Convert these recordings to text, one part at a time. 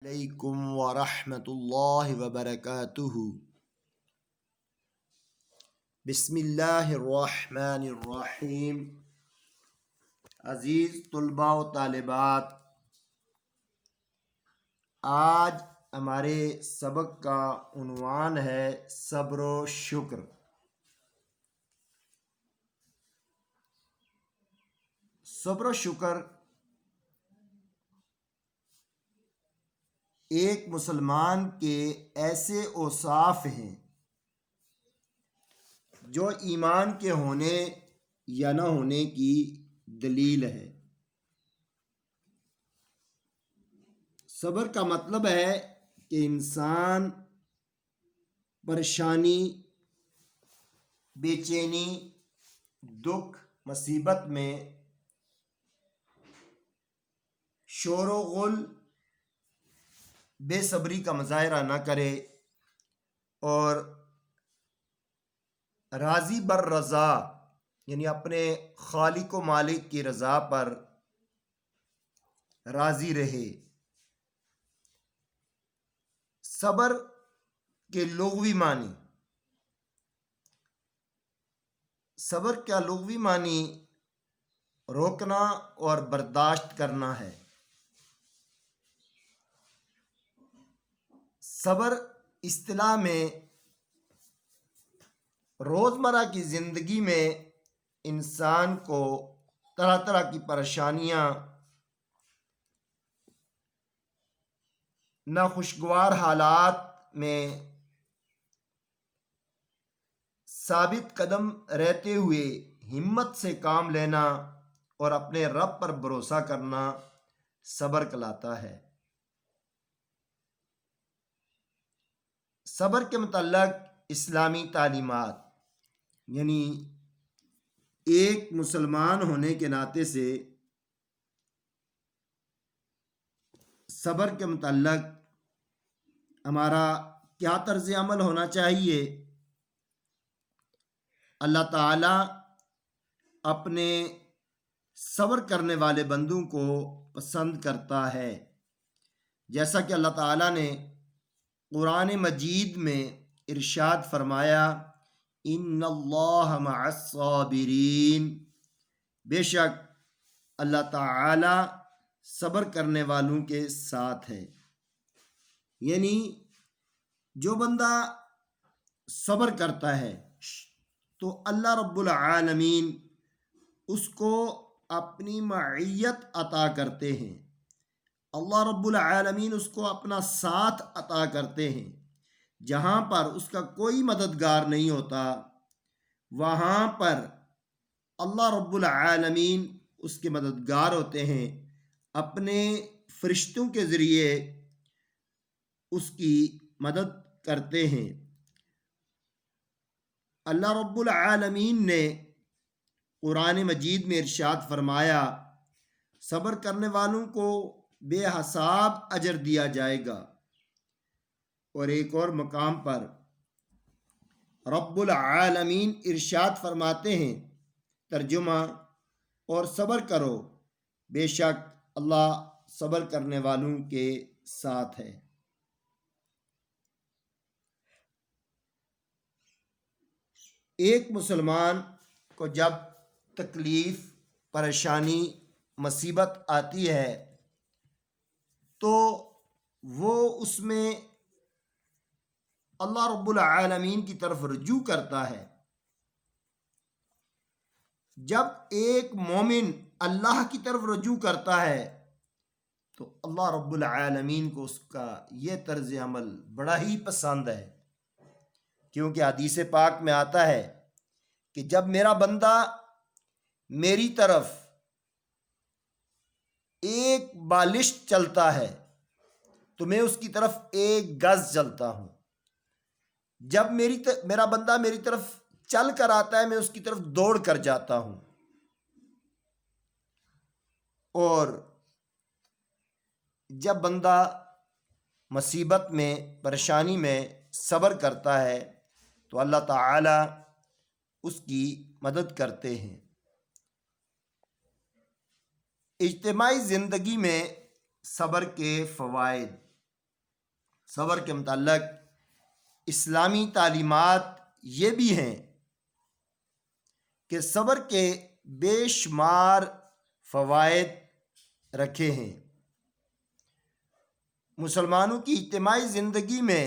علیکم ورحمۃ اللہ وبرکاتہ۔ بسم اللہ الرحمن الرحیم۔ عزیز طلباء و طالبات، آج ہمارے سبق کا عنوان ہے صبر و شکر۔ صبر و شکر ایک مسلمان کے ایسے اوصاف ہیں جو ایمان کے ہونے یا نہ ہونے کی دلیل ہے۔ صبر کا مطلب ہے کہ انسان پریشانی، بے چینی، دکھ، مصیبت میں شور و غل، بے صبری کا مظاہرہ نہ کرے اور راضی بر رضا یعنی اپنے خالق و مالک کی رضا پر راضی رہے۔ صبر کے لغوی معنی، صبر کا لغوی معنی روکنا اور برداشت کرنا ہے۔ صبر اصطلاح میں روزمرہ کی زندگی میں انسان کو طرح طرح کی پریشانیاں، ناخوشگوار حالات میں ثابت قدم رہتے ہوئے ہمت سے کام لینا اور اپنے رب پر بھروسہ کرنا صبر کہلاتا ہے۔ صبر کے متعلق اسلامی تعلیمات، یعنی ایک مسلمان ہونے کے ناطے سے صبر کے متعلق ہمارا کیا طرز عمل ہونا چاہیے۔ اللہ تعالیٰ اپنے صبر کرنے والے بندوں کو پسند کرتا ہے، جیسا کہ اللہ تعالیٰ نے قرآن مجید میں ارشاد فرمایا، ان اللہ مع الصابرین، بے شک اللہ تعالی صبر کرنے والوں کے ساتھ ہے۔ یعنی جو بندہ صبر کرتا ہے تو اللہ رب العالمین اس کو اپنی معیت عطا کرتے ہیں، اللہ رب العالمین اس کو اپنا ساتھ عطا کرتے ہیں۔ جہاں پر اس کا کوئی مددگار نہیں ہوتا، وہاں پر اللہ رب العالمین اس کے مددگار ہوتے ہیں، اپنے فرشتوں کے ذریعے اس کی مدد کرتے ہیں۔ اللہ رب العالمین نے قرآن مجید میں ارشاد فرمایا، صبر کرنے والوں کو بے حساب اجر دیا جائے گا۔ اور ایک اور مقام پر رب العالمین ارشاد فرماتے ہیں، ترجمہ، اور صبر کرو، بے شک اللہ صبر کرنے والوں کے ساتھ ہے۔ ایک مسلمان کو جب تکلیف، پریشانی، مصیبت آتی ہے تو وہ اس میں اللہ رب العالمین کی طرف رجوع کرتا ہے۔ جب ایک مومن اللہ کی طرف رجوع کرتا ہے تو اللہ رب العالمین کو اس کا یہ طرز عمل بڑا ہی پسند ہے، کیونکہ حدیث پاک میں آتا ہے کہ جب میرا بندہ میری طرف ایک بالشت چلتا ہے تو میں اس کی طرف ایک گز چلتا ہوں۔ جب میرا بندہ میری طرف چل کر آتا ہے، میں اس کی طرف دوڑ کر جاتا ہوں۔ اور جب بندہ مصیبت میں، پریشانی میں صبر کرتا ہے تو اللہ تعالی اس کی مدد کرتے ہیں۔ اجتماعی زندگی میں صبر کے فوائد، صبر کے متعلق اسلامی تعلیمات یہ بھی ہیں کہ صبر کے بے شمار فوائد رکھے ہیں۔ مسلمانوں کی اجتماعی زندگی میں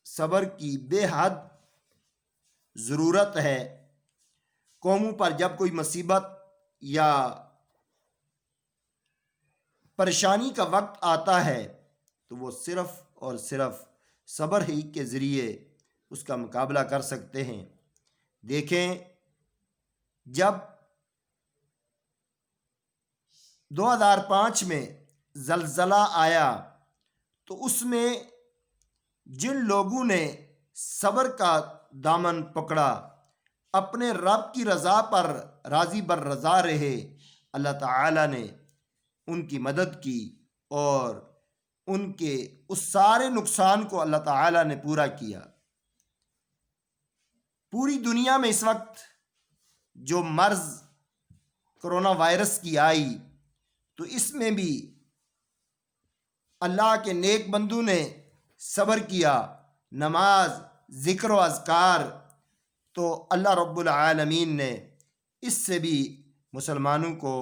صبر کی بے حد ضرورت ہے۔ قوموں پر جب کوئی مصیبت یا پریشانی کا وقت آتا ہے تو وہ صرف اور صرف صبر ہی کے ذریعے اس کا مقابلہ کر سکتے ہیں۔ دیکھیں، جب 2005 میں زلزلہ آیا تو اس میں جن لوگوں نے صبر کا دامن پکڑا، اپنے رب کی رضا پر راضی بر رضا رہے، اللہ تعالیٰ نے ان کی مدد کی اور ان کے اس سارے نقصان کو اللہ تعالیٰ نے پورا کیا۔ پوری دنیا میں اس وقت جو مرض کرونا وائرس کی آئی تو اس میں بھی اللہ کے نیک بندوں نے صبر کیا، نماز، ذکر و اذکار، تو اللہ رب العالمین نے اس سے بھی مسلمانوں کو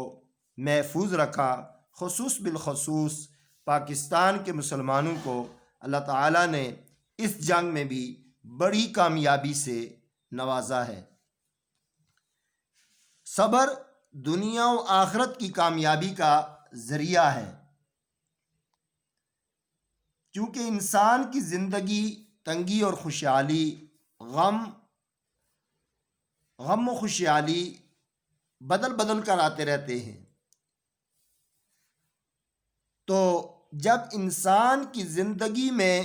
محفوظ رکھا۔ خصوص بالخصوص پاکستان کے مسلمانوں کو اللہ تعالیٰ نے اس جنگ میں بھی بڑی کامیابی سے نوازا ہے۔ صبر دنیا و آخرت کی کامیابی کا ذریعہ ہے، کیونکہ انسان کی زندگی تنگی اور خوشحالی، غم و خوشحالی بدل بدل کر آتے رہتے ہیں۔ تو جب انسان کی زندگی میں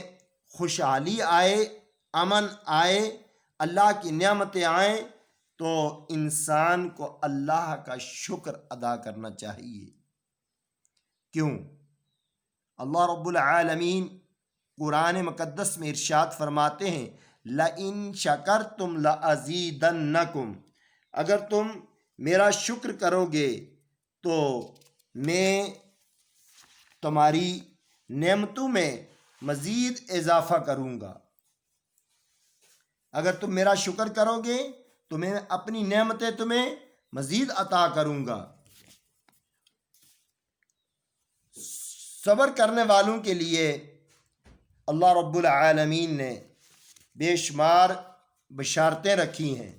خوشحالی آئے، امن آئے، اللہ کی نعمتیں آئیں، تو انسان کو اللہ کا شکر ادا کرنا چاہیے۔ کیوں؟ اللہ رب العالمین قرآن مقدس میں ارشاد فرماتے ہیں، لَإِن شَكَرْتُمْ لَأَزِيدَنَّكُمْ، اگر تم میرا شکر کرو گے تو میں تمہاری نعمتوں میں مزید اضافہ کروں گا۔ اگر تم میرا شکر کرو گے تو میں اپنی نعمتیں تمہیں مزید عطا کروں گا۔ صبر کرنے والوں کے لیے اللہ رب العالمین نے بے شمار بشارتیں رکھی ہیں۔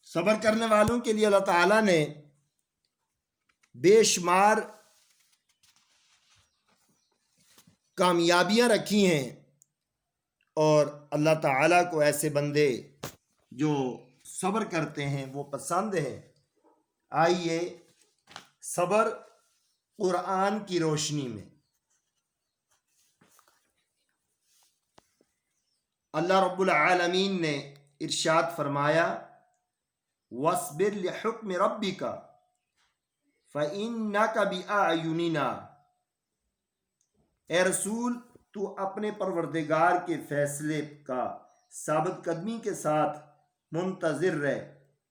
صبر کرنے والوں کے لیے اللہ تعالیٰ نے بے شمار کامیابیاں رکھی ہیں، اور اللہ تعالیٰ کو ایسے بندے جو صبر کرتے ہیں وہ پسند ہیں۔ آئیے صبر قرآن کی روشنی میں۔ اللہ رب العالمین نے ارشاد فرمایا، وَاصْبِرْ لِحُکْمِ رَبِّکَ فَإِنَّکَ بِأَعْیُنِنَا، اے رسول تو اپنے پروردگار کے فیصلے کا ثابت قدمی کے ساتھ منتظر رہ،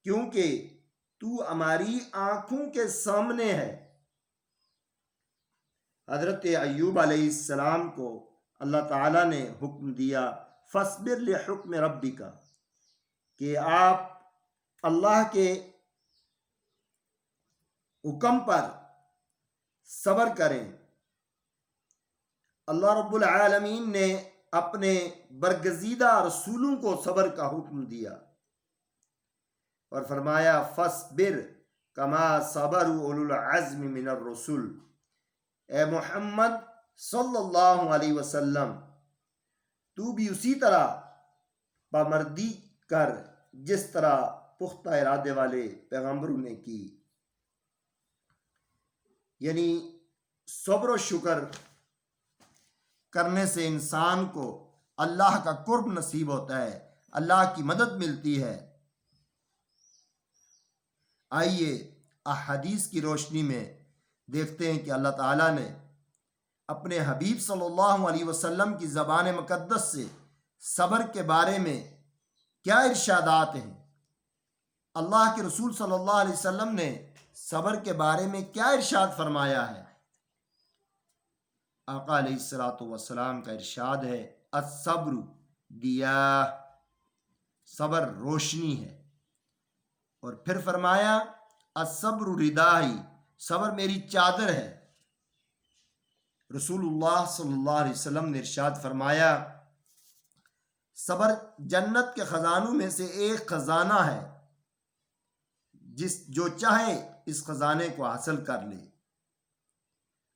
کیونکہ تو ہماری آنکھوں کے سامنے ہے۔ حضرت ایوب علیہ السلام کو اللہ تعالیٰ نے حکم دیا، فَاصْبِرْ لِحُکْمِ رَبِّکَ، کہ آپ اللہ کے حکم پر صبر کریں۔ اللہ رب العالمین نے اپنے برگزیدہ رسولوں کو صبر کا حکم دیا اور فرمایا، فَاصْبِرْ كَمَا صَبَرُوا أُولُو الْعَزْمِ مِنَ الرُّسُلِ، اے محمد صلی اللہ علیہ وسلم تو بھی اسی طرح پامردی کر جس طرح پختہ ارادے والے پیغمبروں نے کی۔ یعنی صبر و شکر کرنے سے انسان کو اللہ کا قرب نصیب ہوتا ہے، اللہ کی مدد ملتی ہے۔ آئیے احادیث کی روشنی میں دیکھتے ہیں کہ اللہ تعالیٰ نے اپنے حبیب صلی اللہ علیہ وسلم کی زبان مقدس سے صبر کے بارے میں کیا ارشادات ہیں؟ اللہ کے رسول صلی اللہ علیہ وسلم نے صبر کے بارے میں کیا ارشاد فرمایا ہے؟ آقا علیہ الصلوۃ والسلام کا ارشاد ہے، الصبر ضیاء، صبر روشنی ہے۔ اور پھر فرمایا، الصبر ردائی، صبر میری چادر ہے۔ رسول اللہ صلی اللہ علیہ وسلم نے ارشاد فرمایا، صبر جنت کے خزانوں میں سے ایک خزانہ ہے، جو چاہے اس خزانے کو حاصل کر لے۔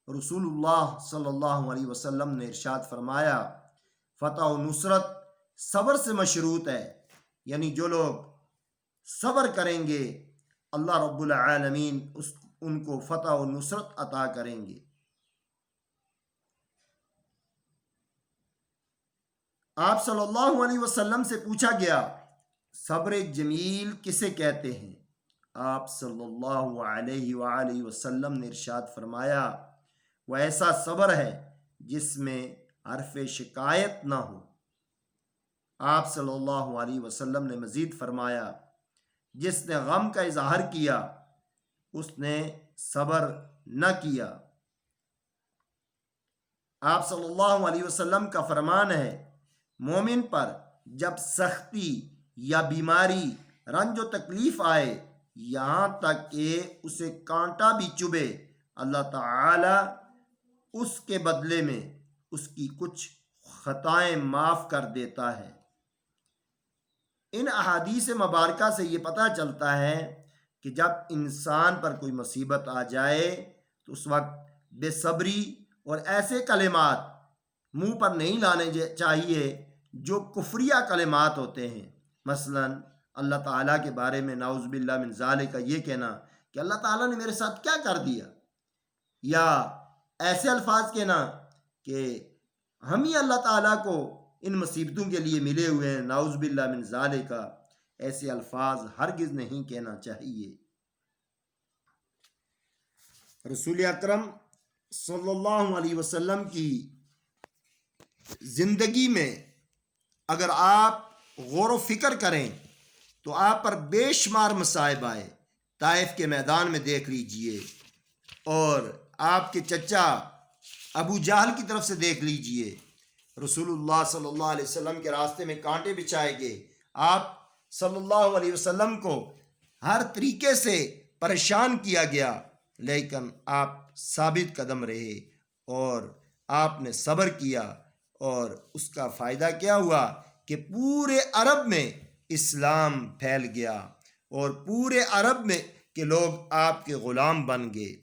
رسول اللہ صلی اللہ علیہ وسلم نے ارشاد فرمایا، فتح و نصرت صبر سے مشروط ہے، یعنی جو لوگ صبر کریں گے اللہ رب العالمین ان کو فتح و نصرت عطا کریں گے۔ آپ صلی اللہ علیہ وسلم سے پوچھا گیا، صبر جمیل کسے کہتے ہیں؟ آپ صلی اللہ علیہ وآلہ وسلم نے ارشاد فرمایا، وہ ایسا صبر ہے جس میں حرف شکایت نہ ہو۔ آپ صلی اللہ علیہ وسلم نے مزید فرمایا، جس نے غم کا اظہار کیا اس نے صبر نہ کیا۔ آپ صلی اللہ علیہ وسلم کا فرمان ہے، مومن پر جب سختی یا بیماری، رنج و تکلیف آئے، یہاں تک کہ اسے کانٹا بھی چبھے، اللہ تعالی اس کے بدلے میں اس کی کچھ خطائیں معاف کر دیتا ہے۔ ان احادیث مبارکہ سے یہ پتہ چلتا ہے کہ جب انسان پر کوئی مصیبت آ جائے تو اس وقت بے صبری اور ایسے کلمات منہ پر نہیں لانے چاہیے جو کفریہ کلمات ہوتے ہیں۔ مثلا اللہ تعالیٰ کے بارے میں نعوذ باللہ من ذالک یہ کہنا کہ اللہ تعالیٰ نے میرے ساتھ کیا کر دیا، یا ایسے الفاظ کہنا کہ ہم ہی اللہ تعالیٰ کو ان مصیبتوں کے لیے ملے ہوئے ہیں، نعوذ باللہ من ذالک، ایسے الفاظ ہرگز نہیں کہنا چاہیے۔ رسول اکرم صلی اللہ علیہ وسلم کی زندگی میں اگر آپ غور و فکر کریں تو آپ پر بے شمار مصائب آئے۔ طائف کے میدان میں دیکھ لیجئے، اور آپ کے چچا ابو جہل کی طرف سے دیکھ لیجئے، رسول اللہ صلی اللہ علیہ وسلم کے راستے میں کانٹے بچھائے گئے، آپ صلی اللہ علیہ وسلم کو ہر طریقے سے پریشان کیا گیا، لیکن آپ ثابت قدم رہے اور آپ نے صبر کیا، اور اس کا فائدہ کیا ہوا کہ پورے عرب میں اسلام پھیل گیا اور پورے عرب میں کے لوگ آپ کے غلام بن گئے۔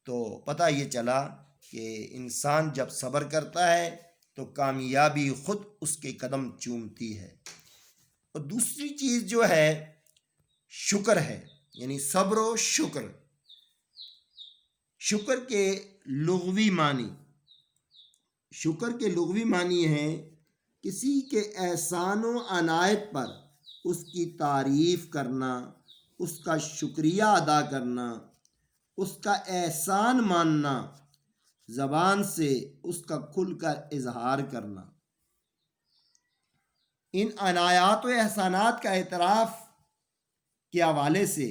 تو پتہ یہ چلا کہ انسان جب صبر کرتا ہے تو کامیابی خود اس کے قدم چومتی ہے۔ اور دوسری چیز جو ہے شکر ہے، یعنی صبر و شکر۔ شکر کے لغوی معنی ہیں کسی کے احسان و عنایت پر اس کی تعریف کرنا، اس کا شکریہ ادا کرنا، اس کا احسان ماننا، زبان سے اس کا کھل کر اظہار کرنا۔ ان عنایات و احسانات کا اعتراف کے حوالے سے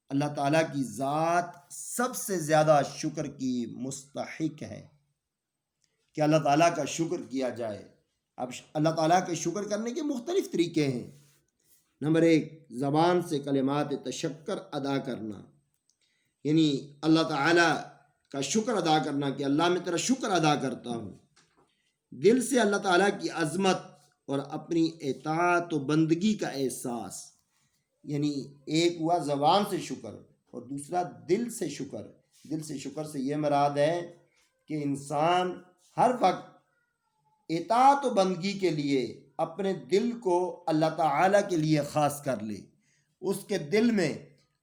اللہ تعالیٰ کی ذات سب سے زیادہ شکر کی مستحق ہے کہ اللہ تعالیٰ کا شکر کیا جائے۔ اب اللہ تعالیٰ کے شکر کرنے کے مختلف طریقے ہیں۔ نمبر 1، زبان سے کلمات تشکر ادا کرنا، یعنی اللہ تعالیٰ کا شکر ادا کرنا کہ اللہ میں تیرا شکر ادا کرتا ہوں۔ دل سے اللہ تعالیٰ کی عظمت اور اپنی اطاعت و بندگی کا احساس، یعنی ایک ہوا زبان سے شکر اور دوسرا دل سے شکر۔ دل سے شکر سے یہ مراد ہے کہ انسان ہر وقت اطاعت و بندگی کے لیے اپنے دل کو اللہ تعالیٰ کے لیے خاص کر لے، اس کے دل میں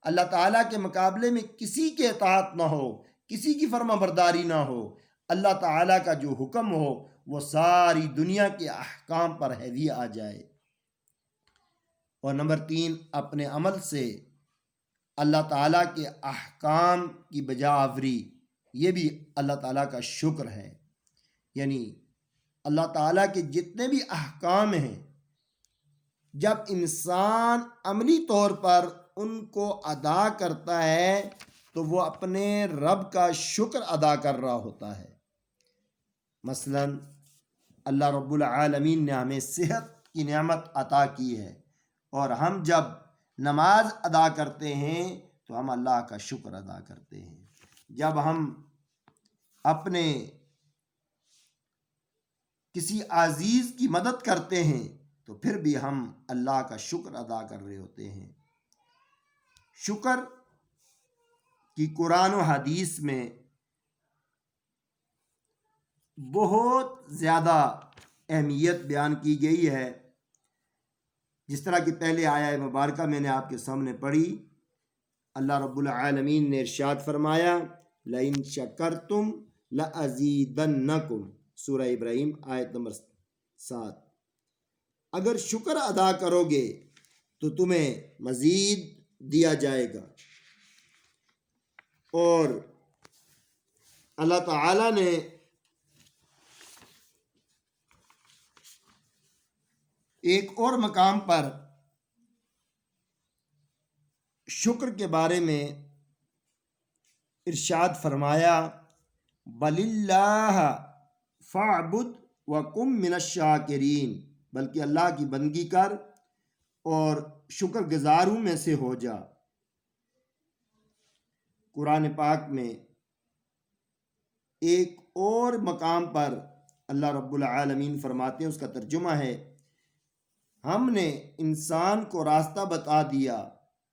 اللہ تعالیٰ کے مقابلے میں کسی کے اطاعت نہ ہو، کسی کی فرما برداری نہ ہو، اللہ تعالیٰ کا جو حکم ہو وہ ساری دنیا کے احکام پر حاوی آ جائے۔ اور نمبر 3، اپنے عمل سے اللہ تعالیٰ کے احکام کی بجا آوری، یہ بھی اللہ تعالیٰ کا شکر ہے۔ یعنی اللہ تعالیٰ کے جتنے بھی احکام ہیں جب انسان عملی طور پر ان کو ادا کرتا ہے تو وہ اپنے رب کا شکر ادا کر رہا ہوتا ہے۔ مثلا اللہ رب العالمین نے ہمیں صحت کی نعمت عطا کی ہے، اور ہم جب نماز ادا کرتے ہیں تو ہم اللہ کا شکر ادا کرتے ہیں۔ جب ہم اپنے کسی عزیز کی مدد کرتے ہیں تو پھر بھی ہم اللہ کا شکر ادا کر رہے ہوتے ہیں۔ شکر کی قرآن و حدیث میں بہت زیادہ اہمیت بیان کی گئی ہے، جس طرح کہ پہلے آیہ مبارکہ میں نے آپ کے سامنے پڑھی۔ اللہ رب العالمین نے ارشاد فرمایا لَإِن شَكَرْتُمْ لَأَزِيدَنَّكُمْ، سورہ ابراہیم آیت نمبر 7۔ اگر شکر ادا کرو گے تو تمہیں مزید دیا جائے گا۔ اور اللہ تعالی نے ایک اور مقام پر شکر کے بارے میں ارشاد فرمایا بَلِ اللَّهَ فَاعْبُدْ وَكُن مِّنَ الشَّاكِرِينَ، بلکہ اللہ کی بندگی کر اور شکر گزاروں میں سے ہو جا۔ قرآن پاک میں ایک اور مقام پر اللہ رب العالمین فرماتے ہیں، اس کا ترجمہ ہے ہم نے انسان کو راستہ بتا دیا،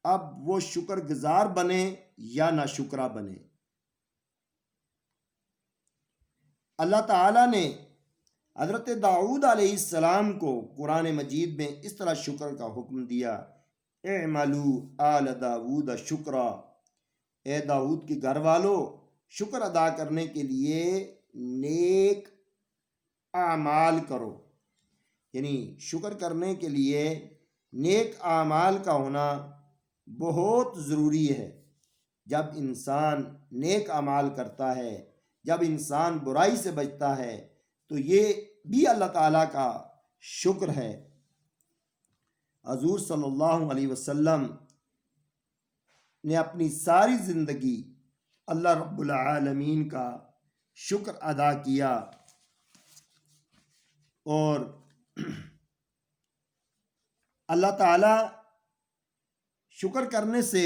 اب وہ شکر گزار بنے یا نہ شکرا بنے۔ اللہ تعالیٰ نے حضرت داؤد علیہ السلام کو قرآن مجید میں اس طرح شکر کا حکم دیا اعملوا آل داؤد شکرا، اے داؤد کے گھر والو شکر ادا کرنے کے لیے نیک اعمال کرو، یعنی شکر کرنے کے لیے نیک اعمال کا ہونا بہت ضروری ہے۔ جب انسان نیک اعمال کرتا ہے، جب انسان برائی سے بچتا ہے تو یہ بھی اللہ تعالیٰ کا شکر ہے۔ حضور صلی اللہ علیہ وسلم نے اپنی ساری زندگی اللہ رب العالمین کا شکر ادا کیا، اور اللہ تعالیٰ شکر کرنے سے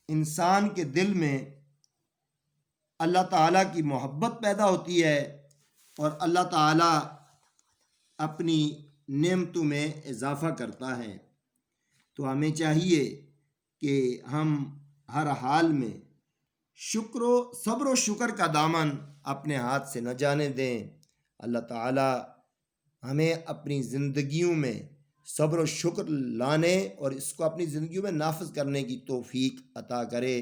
انسان کے دل میں اللہ تعالیٰ کی محبت پیدا ہوتی ہے، اور اللہ تعالیٰ اپنی نعمتوں میں اضافہ کرتا ہے۔ تو ہمیں چاہیے کہ ہم ہر حال میں صبر و شکر کا دامن اپنے ہاتھ سے نہ جانے دیں۔ اللہ تعالیٰ ہمیں اپنی زندگیوں میں صبر و شکر لانے اور اس کو اپنی زندگیوں میں نافذ کرنے کی توفیق عطا کرے۔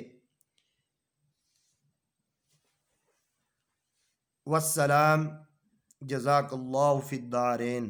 والسلام، جزاک اللہ فی الدارین۔